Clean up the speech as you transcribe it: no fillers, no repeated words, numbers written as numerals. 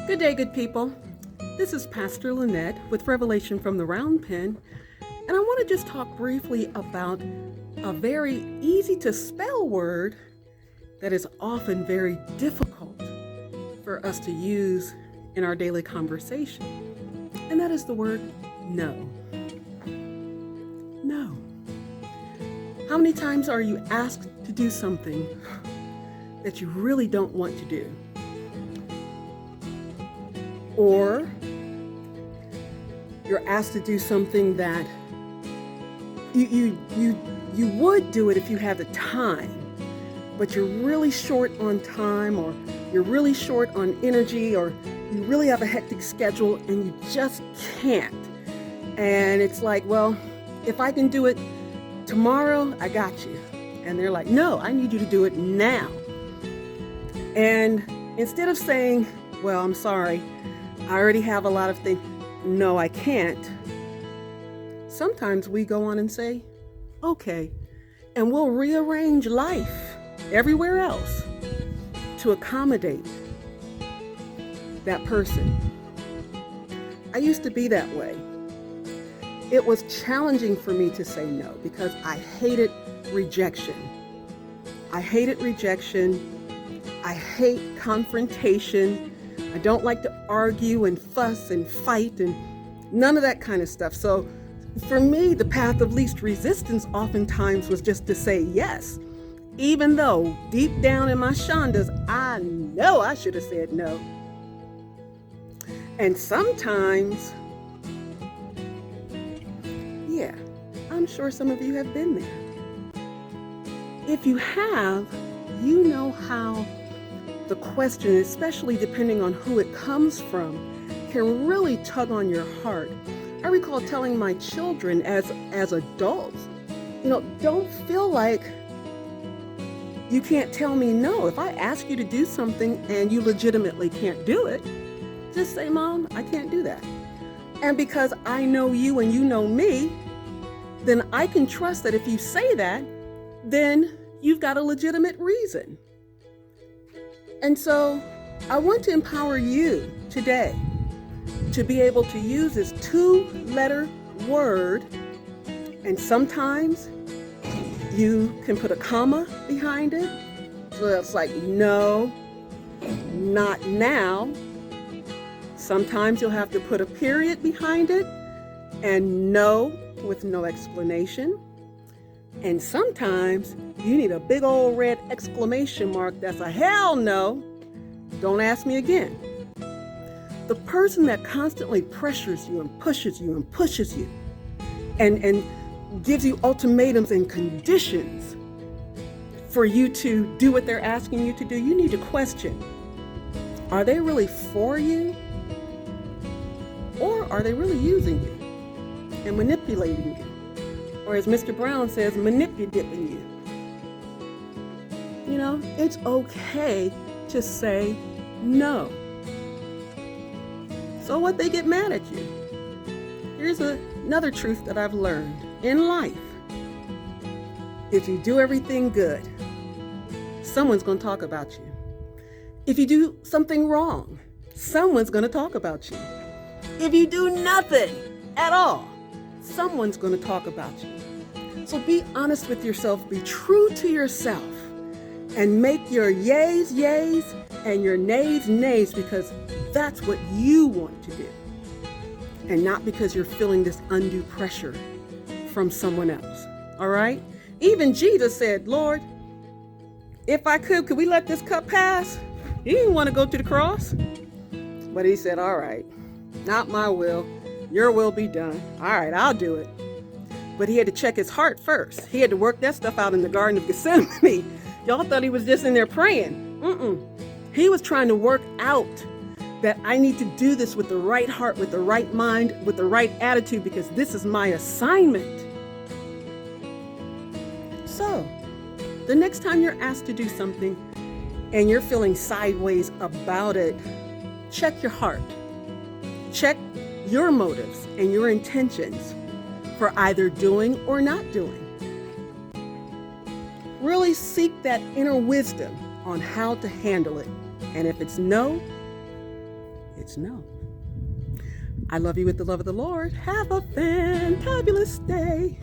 Good day, good people. This is Pastor Lynette with Revelation from the Round Pen, and I want to just talk briefly about a very easy to spell word that is often very difficult for us to use in our daily conversation, and that is the word no. No. How many times are you asked to do something that you really don't want to do? Or you're asked to do something that you would do it if you had the time, but you're really short on time, or you're really short on energy, or you really have a hectic schedule and you just can't. And it's like, well, if I can do it tomorrow, I got you. And they're like, no, I need you to do it now. And instead of saying, well, I'm sorry, I already have a lot of things. No, I can't. Sometimes we go on and say, okay, and we'll rearrange life everywhere else to accommodate that person. I used to be that way. It was challenging for me to say no because I hated rejection. I hated rejection. I hate confrontation. I don't like to argue and fuss and fight and none of that kind of stuff. So for me, the path of least resistance oftentimes was just to say yes, even though deep down in my shandas, I know I should have said no. And sometimes, yeah, I'm sure some of you have been there. If you have, you know how the question, especially depending on who it comes from, can really tug on your heart. I recall telling my children as adults, don't feel like you can't tell me no. If I ask you to do something and you legitimately can't do it, just say, Mom, I can't do that. And because I know you and you know me, then I can trust that if you say that, then you've got a legitimate reason. And so I want to empower you today to be able to use this 2-letter word, and sometimes you can put a comma behind it. So it's like, no, not now. Sometimes you'll have to put a period behind it and no with no explanation. And sometimes you need a big old red exclamation mark that's a hell no. Don't ask me again. The person that constantly pressures you and pushes you and pushes you and gives you ultimatums and conditions for you to do what they're asking you to do, you need to question, are they really for you? Or are they really using you and manipulating you? Or as Mr. Brown says, manipulating you. It's okay to say no. So what, they get mad at you? Here's another truth that I've learned in life. If you do everything good, someone's going to talk about you. If you do something wrong, someone's going to talk about you. If you do nothing at all, someone's going to talk about you. So be honest with yourself, be true to yourself, and make your yays, yays, and your nays, nays, because that's what you want to do. And not because you're feeling this undue pressure from someone else. All right? Even Jesus said, Lord, if I could we let this cup pass? He didn't want to go to the cross. But he said, all right, not my will, your will be done. All right, I'll do it. But he had to check his heart first. He had to work that stuff out in the Garden of Gethsemane. Y'all thought he was just in there praying. He was trying to work out that I need to do this with the right heart, with the right mind, with the right attitude, because this is my assignment. So, the next time you're asked to do something and you're feeling sideways about it, check your heart. Check your motives and your intentions for either doing or not doing. Really seek that inner wisdom on how to handle it. And if it's no, It's no. I love you with the love of the Lord. Have a fantabulous day.